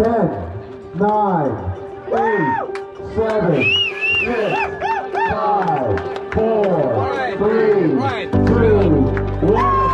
10, 9, 8, 7, 6, 5, 4, 3, 2, 1.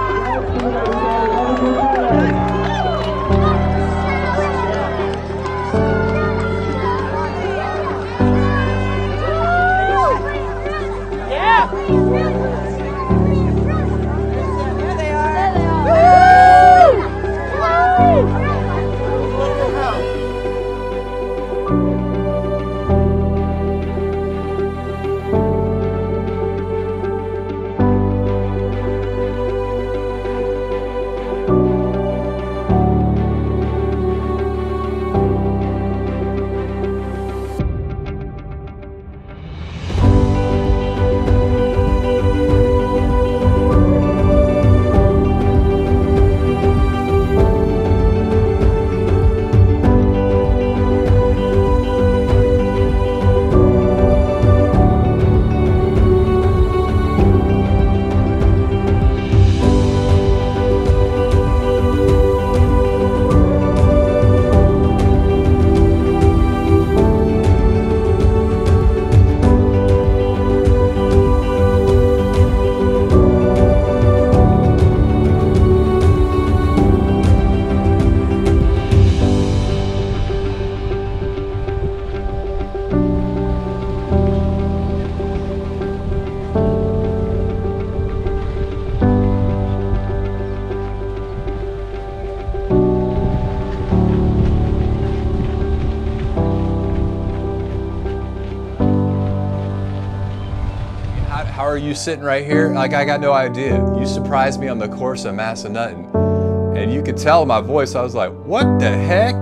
How are you sitting right here? Like, I got no idea. You surprised me on the course of Massanutten. And you could tell my voice, I was like, what the heck?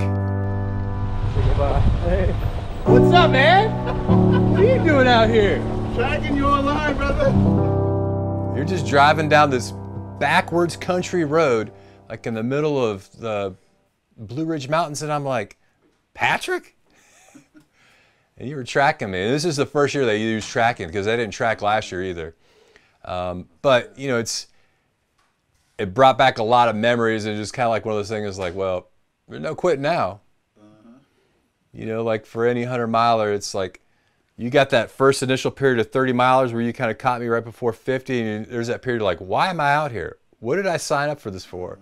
Hey. What's up, man? What are you doing out here? Tracking you online, brother. You're just driving down this backwards country road, like in the middle of the Blue Ridge Mountains, and I'm like, Patrick? And you were tracking me. And this is the first year they used tracking, because they didn't track last year either. But, you know, it brought back a lot of memories, and just kind of like one of those things like, well, there's no quitting now. You know, like for any 100-miler, it's like, you got that first initial period of 30 milers where you kind of caught me right before 50, and there's that period of like, why am I out here? What did I sign up for this for?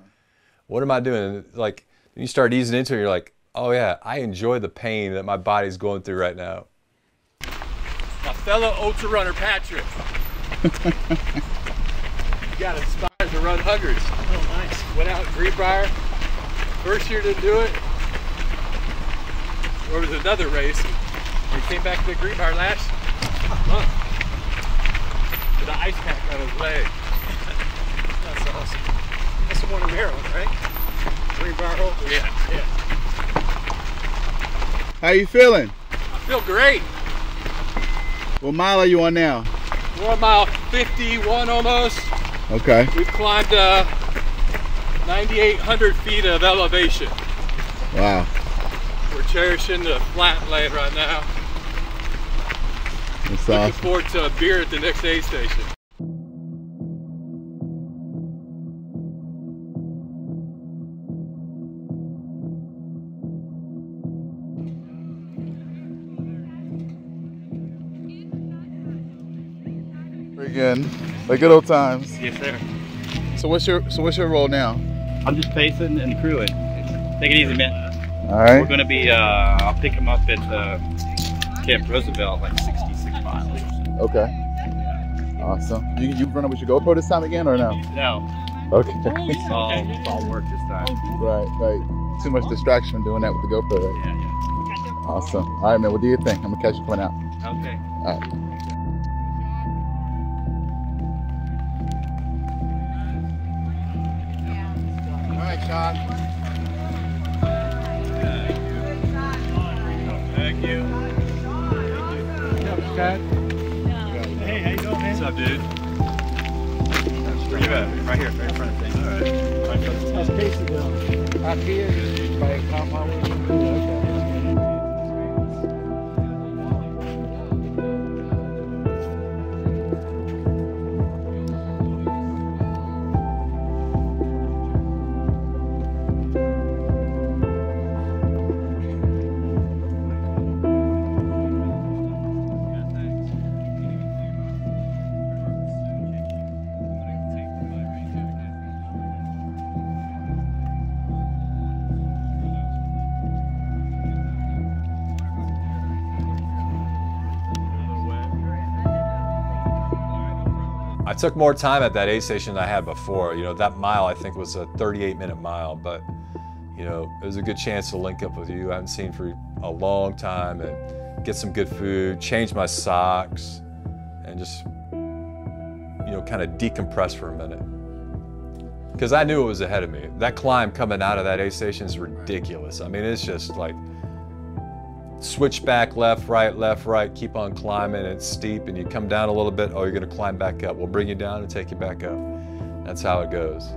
What am I doing? And like, you start easing into it, and you're like, oh yeah, I enjoy the pain that my body's going through right now. My fellow ultra runner, Patrick. You got inspired to run hundreds. Oh, nice. Went out in Greenbrier. First year to do it. There was another race. He came back to the Greenbrier last month with an ice pack on his leg. That's awesome. That's the one in Maryland, right? Greenbrier Hole? Yeah. How you feeling? I feel great. What mile are you on now? We're on mile 51 almost. Okay. We've climbed 9,800 feet of elevation. Wow. We're cherishing the flat land right now. That's Looking awesome. forward to a beer at the next aid station. Again, like good old times. Yes, sir. So what's your role now? I'm just pacing and crewing. Take it easy, man. All right. We're gonna be, I'll pick him up at Camp Roosevelt, like 66 miles. Okay. Awesome. You run up with your GoPro this time again or no? No, Okay. it's all work this time. Right. Too much distraction from doing that with the GoPro. Right? Yeah, Awesome. All right, man. Well, do your thing. I'm gonna catch you coming out. yeah. Okay. All right. All right, Sean. Thank you. What's up, Scott? Hey, how you doing, man? What's up, dude? Where you at? Right here, right in front of things. All right. Right in front of things. How's Casey doing? Out here, by a compound. Okay. I took more time at that aid station than I had before. You know, that mile I think was a 38-minute mile, but you know, it was a good chance to link up with you. I haven't seen for a long time, and get some good food, change my socks, and just, you know, kind of decompress for a minute. Because I knew it was ahead of me. That climb coming out of that aid station is ridiculous. I mean, it's just like switch back, left, right, keep on climbing. It's steep, and you come down a little bit, oh, you're gonna climb back up. We'll bring you down and take you back up. That's how it goes.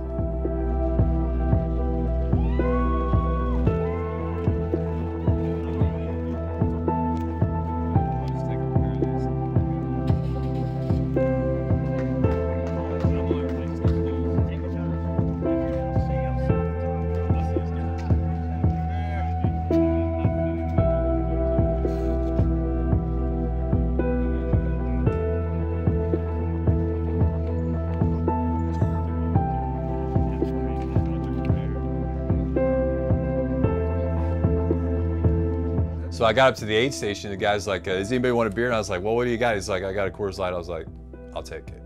So I got up to the aid station, the guy's like, does anybody want a beer? And I was like, well, what do you got? He's like, I got a Coors Light. I was like, I'll take it.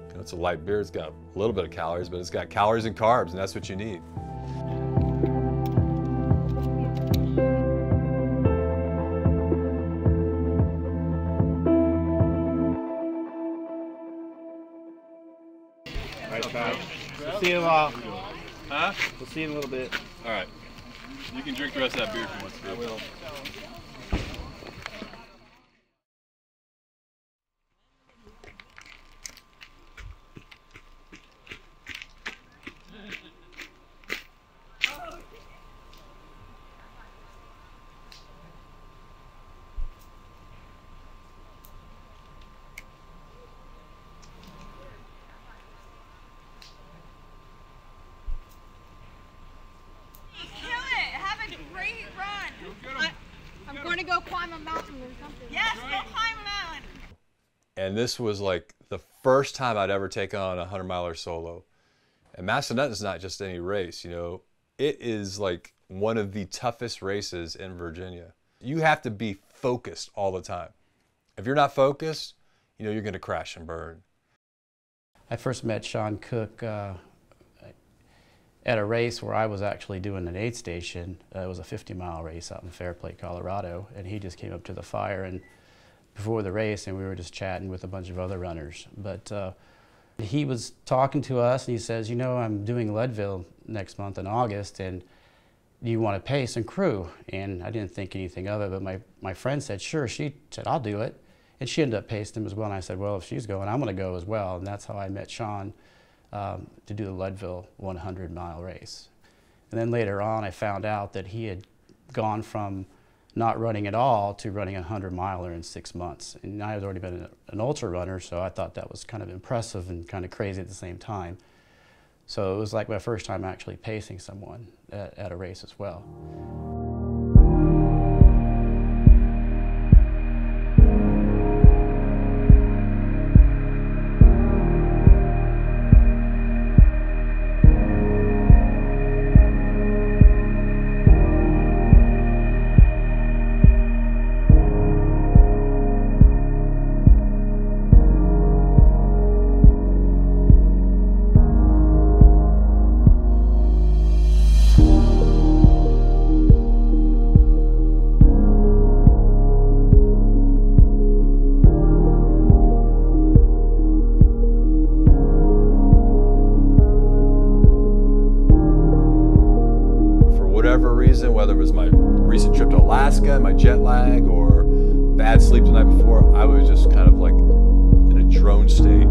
You know, it's a light beer, it's got a little bit of calories, but it's got calories and carbs, and that's what you need. All right, Kyle. We'll see you in a while. Huh? We'll see you in a little bit. All right. You can drink the rest of that beer if you want to. I will. I'm going to go climb a mountain or something. Yes, go climb a mountain. And this was like the first time I'd ever taken on a 100-miler solo. And Massanutten's not just any race, you know. It is like one of the toughest races in Virginia. You have to be focused all the time. If you're not focused, you know, you're going to crash and burn. I first met Sean Cook at a race where I was actually doing an aid station. It was a 50-mile race out in Fairplay, Colorado, and he just came up to the fire and before the race, and we were just chatting with a bunch of other runners. But he was talking to us, and he says, you know, I'm doing Leadville next month in August, and do you want to pace and crew? And I didn't think anything of it, but my friend said, sure. She said, I'll do it. And she ended up pacing him as well, and I said, well, if she's going, I'm going to go as well. And that's how I met Sean to do the Leadville 100-mile race. And then later on, I found out that he had gone from not running at all to running a 100-miler in 6 months. And I had already been an ultra runner, so I thought that was kind of impressive and kind of crazy at the same time. So it was like my first time actually pacing someone at a race as well. Whether it was my recent trip to Alaska, my jet lag, or bad sleep the night before, I was just kind of like in a drone state.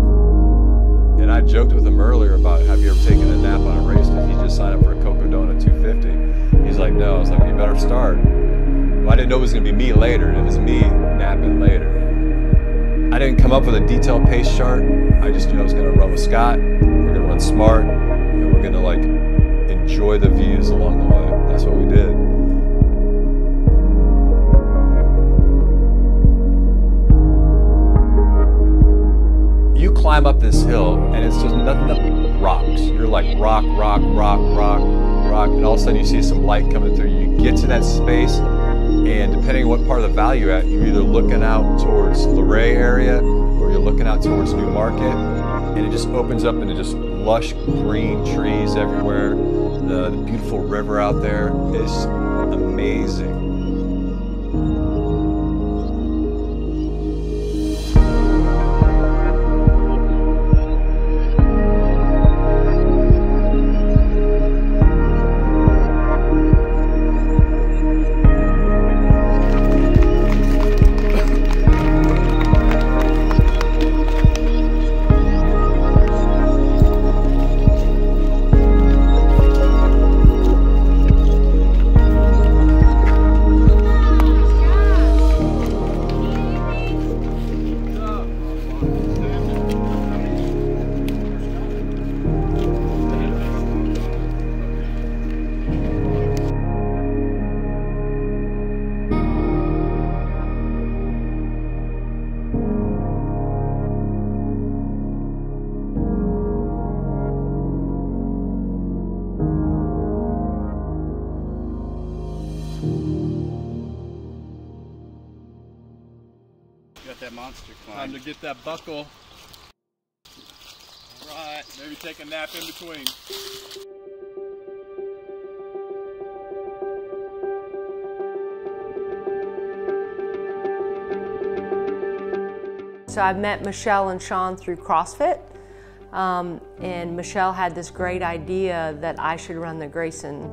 And I joked with him earlier about, have you ever taken a nap on a race? Because he just signed up for a Cocodona 250. He's like, no. I was like, well, you better start. Well, I didn't know it was going to be me later. It was me napping later. I didn't come up with a detailed pace chart. I just knew I was going to run with Scott. We're going to run smart, and we're going to like enjoy the views along the way. That's what we did. You climb up this hill and it's just nothing but rocks. You're like rock, rock, rock, rock, rock, and all of a sudden you see some light coming through. You get to that space, and depending on what part of the valley you're at, you're either looking out towards Luray area or you're looking out towards New Market. and it just opens up into just lush green trees everywhere. The beautiful river out there is amazing. Got that monster climb. Time to get that buckle. All right, maybe take a nap in between. So I met Michelle and Sean through CrossFit, and Michelle had this great idea that I should run the Grayson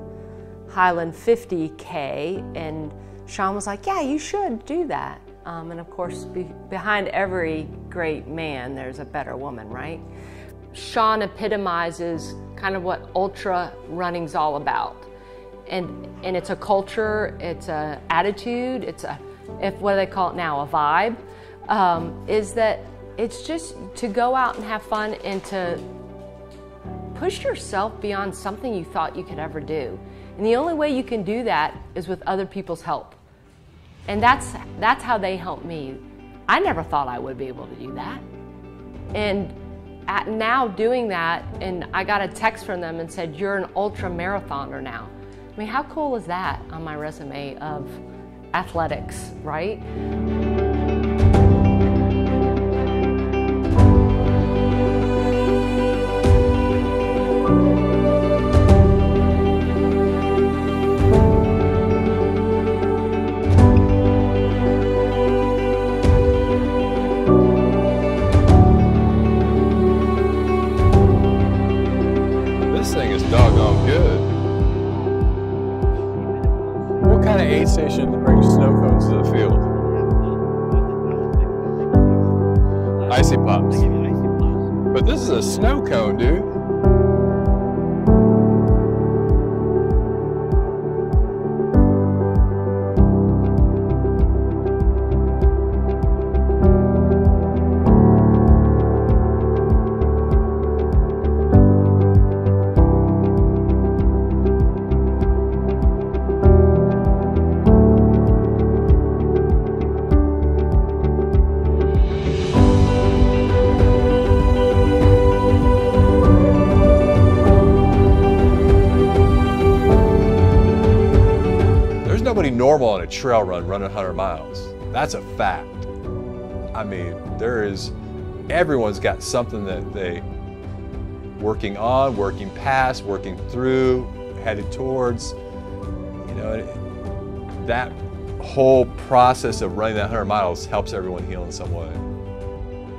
Highland 50K, and Sean was like, yeah, you should do that. And of course, behind every great man, there's a better woman, right? Sean epitomizes kind of what ultra running's all about. And it's a culture, it's an attitude, it's what do they call it now, a vibe, is that it's just to go out and have fun and to push yourself beyond something you thought you could ever do. And the only way you can do that is with other people's help. And that's how they helped me. I never thought I would be able to do that. And now doing that, and I got a text from them and said, you're an ultra marathoner now. I mean, how cool is that on my resume of athletics, right? This thing is doggone good. What kind of aid station brings snow cones to the field? Icy Pops. But this is a snow cone, dude. Nobody normal on a trail run running 100 miles. That's a fact. I mean, everyone's got something that they working on, working past, working through, headed towards. You know, that whole process of running that 100 miles helps everyone heal in some way.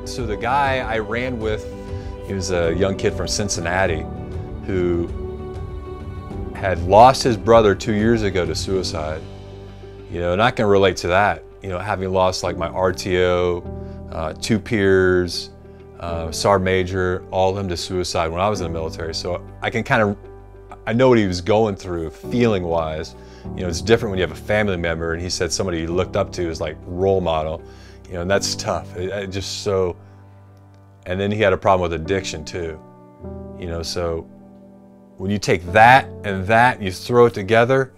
So the guy I ran with, he was a young kid from Cincinnati who had lost his brother 2 years ago to suicide. You know, and I can relate to that. You know, having lost like my RTO, 2 peers, Sergeant Major, all of them to suicide when I was in the military. So I can I know what he was going through feeling wise. You know, it's different when you have a family member, and he said somebody he looked up to as like role model. You know, and that's tough. And then he had a problem with addiction too. You know, so when you take that and you throw it together,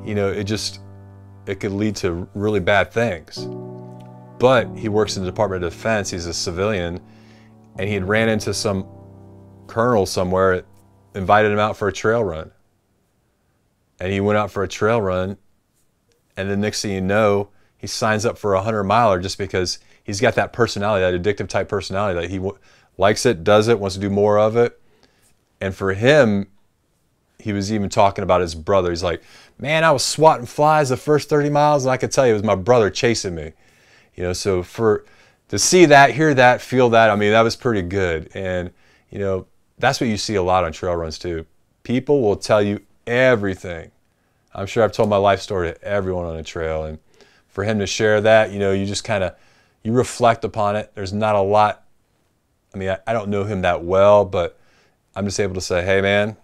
you know, it could lead to really bad things. But he works in the Department of Defense, he's a civilian, and he had ran into some colonel somewhere, invited him out for a trail run. And he went out for a trail run, and the next thing you know, he signs up for a 100-miler just because he's got that personality, that addictive type personality that he likes it, does it, wants to do more of it. And for him, he was even talking about his brother. He's like, man, I was swatting flies the first 30 miles, and I could tell you it was my brother chasing me. You know, so to see that, hear that, feel that, I mean, that was pretty good. And, you know, that's what you see a lot on trail runs too. People will tell you everything. I'm sure I've told my life story to everyone on a trail, and for him to share that, you know, you just kind of, you reflect upon it. There's not a lot, I mean, I don't know him that well, but I'm just able to say, hey man,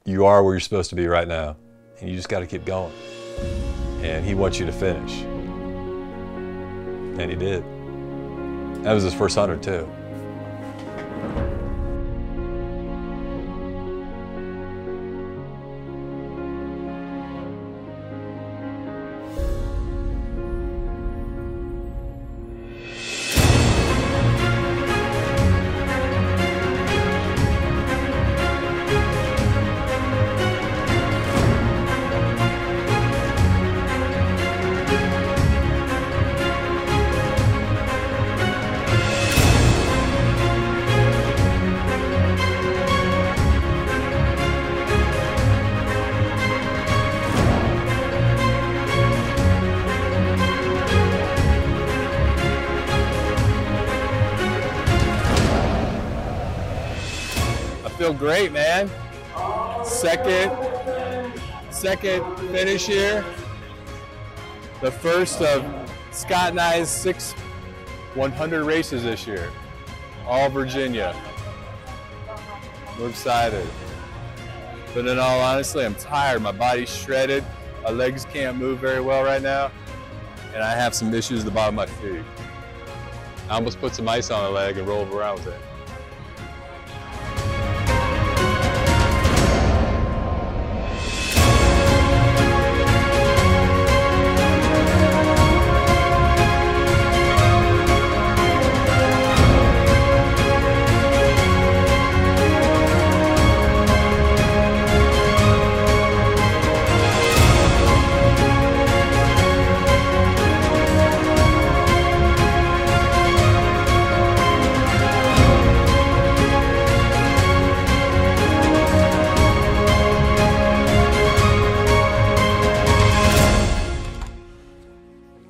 you are where you're supposed to be right now, and you just got to keep going. And he wants you to finish. And he did. That was his first 100 too. Feel great, man. Second finish here. The first of Scott and I's 6 100 races this year. All Virginia. We're excited. But in all honesty, I'm tired. My body's shredded. My legs can't move very well right now. And I have some issues at the bottom of my feet. I almost put some ice on a leg and rolled around with it.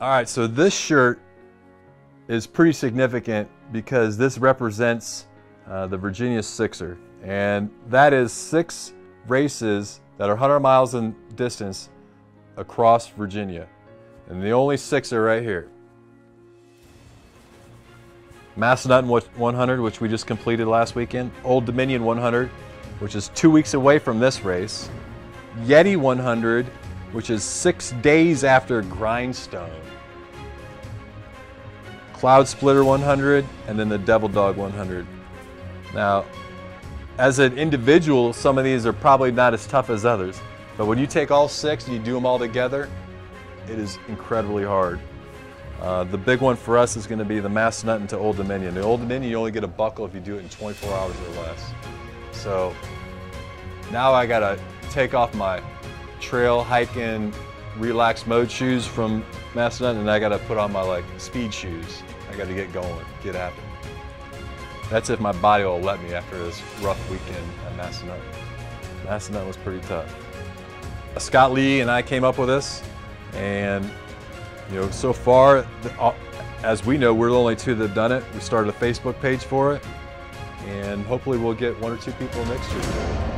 All right, so this shirt is pretty significant because this represents the Virginia Sixer, and that is 6 races that are 100 miles in distance across Virginia, and the only 6 are right here. Massanutten 100, which we just completed last weekend. Old Dominion 100, which is 2 weeks away from this race. Yeti 100, which is 6 days after Grindstone. Cloudsplitter 100, and then the Devil Dog 100. Now, as an individual, some of these are probably not as tough as others, but when you take all 6 and you do them all together, it is incredibly hard. The big one for us is going to be the Massanutten to Old Dominion. The Old Dominion, you only get a buckle if you do it in 24 hours or less. So now I got to take off my trail hiking relaxed mode shoes from Massanutten, and I got to put on my speed shoes. I got to get going, get after it. That's if my body will let me after this rough weekend at Massanutten. Massanutten was pretty tough. Scott Lee and I came up with this, and you know, so far, as we know, we're the only 2 that have done it. We started a Facebook page for it, and hopefully we'll get 1 or 2 people next year.